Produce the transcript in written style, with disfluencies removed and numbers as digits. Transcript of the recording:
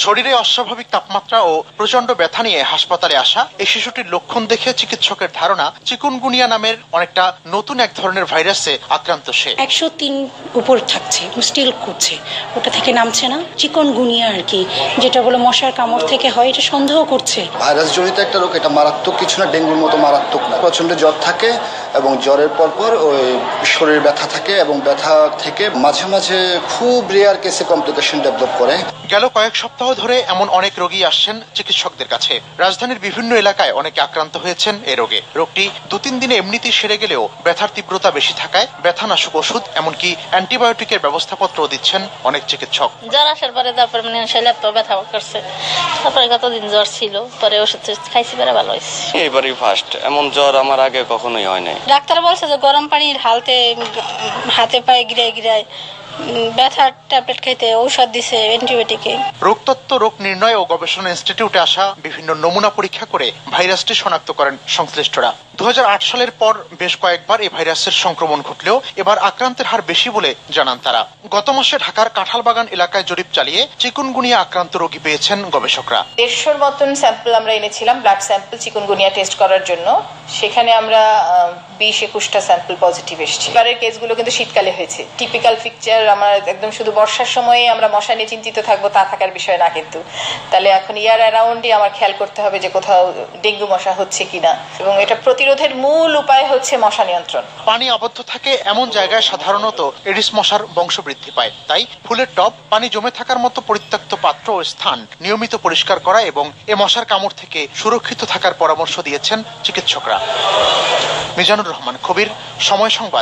শরীরে অস্বাভাবিক তাপমাত্রা ও প্রচন্ড ব্যথা নিয়ে হাসপাতালে আসা এই শিশুটির লক্ষণ দেখে চিকিৎসকের ধারণা চিকুনগুনিয়া নামের অনেকটা নতুন এক ধরনের ভাইরাসে আক্রান্ত সে। 103 উপর থাকছে, স্টিল করছে, ওটা থেকে নামছে না। চিকুনগুনিয়া আর কি, যেটা বলে মশার কামড় থেকে হয়, এটা সন্দেহ করছে। ভাইরাস জনিত একটা রোগ, এটা মারাত্মক কিছু না, ডেঙ্গুর মতো মারাত্মক না। প্রচন্ড জ্বর থাকে এবং জ্বরের পরপর ওই শরীরে ব্যথা থাকে এবং ব্যথা থেকে মাঝে মাঝে খুব রেয়ার কেসে কমপ্লিকেশন ডেভেলপ করে। গেল কয়েক সপ্তাহ ধরে এমন অনেক রোগী আসছেন চিকিৎসকদের কাছে। রাজধানীর বিভিন্ন এলাকায় অনেকে আক্রান্ত হয়েছেন এ রোগে। রোগটি 2-3 দিনে এমনিতেই সেরে গেলেও ব্যথার তীব্রতা বেশি থাকায় ব্যথানাশক ওষুধ এমনকি অ্যান্টিবায়োটিকের ব্যবস্থাপত্রও দিচ্ছেন অনেক চিকিৎসক। জ্বর আসার পরে তারপর ব্যথা করছে, তারপরে কতদিন জ্বর ছিল, পরে ওষুধ খাইছি, পরে ভালো হয়েছে। এবারই ফার্স্ট এমন জ্বর আমার আগে কখনোই হয় নাই। ডাক্তার বলছে যে গরম পানির হাতে পায়ে গিরায় ব্যথার ট্যাবলেট খাইতে, ঔষধ দিছে অ্যান্টিবায়োটিকে। রোগতত্ত্ব, রোগ নির্ণয় ও গবেষণা ইনস্টিটিউটে আসা বিভিন্ন নমুনা পরীক্ষা করে ভাইরাসটি শনাক্ত করেন সংশ্লিষ্টরা। 2008 সালের পর বেশ কয়েকবার এই ভাইরাসের সংক্রমণ ঘটলেও এবার আক্রান্তের হার বেশি বলে জানান তারা। গত মাসে ঢাকার কাঁঠালবাগান এলাকায় জরিপ চালিয়ে চিকুনগুনিয়া আক্রান্ত রোগী পেয়েছেন গবেষকরা। 150 মতন স্যাম্পল আমরা এনেছিলাম, ব্লাড স্যাম্পল চিকুনগুনিয়া টেস্ট করার জন্য। সেখানে আমরা 20-21টা স্যাম্পল পজিটিভ এসেছি। এবারের কেসগুলো কিন্তু শীতকালে হয়েছে। টিপিক্যাল পিকচার আমার একদম শুধু বর্ষার সময়ে আমরা মশা নিয়ে চিন্তিত থাকবো তা থাকার বিষয় না, কিন্তু তাহলে এখন ইয়ার অ্যারাউন্ডই আমার খেয়াল করতে হবে যে কোথাও ডেঙ্গু মশা হচ্ছে কিনা, এবং এটা প্রতিরোধের মূল উপায় হচ্ছে মশা নিয়ন্ত্রণ। পানি আবদ্ধ থাকে এমন জায়গায় সাধারণত এডিস মশার বংশবৃদ্ধি পায়। তাই ফুলের টব, পানি জমে থাকার মতো পরিত্যক্ত পাত্র ও স্থান নিয়মিত পরিষ্কার করা এবং এ মশার কামড় থেকে সুরক্ষিত থাকার পরামর্শ দিয়েছেন চিকিৎসকরা। মিজানুর রহমান, খবির, সময় সংবাদ,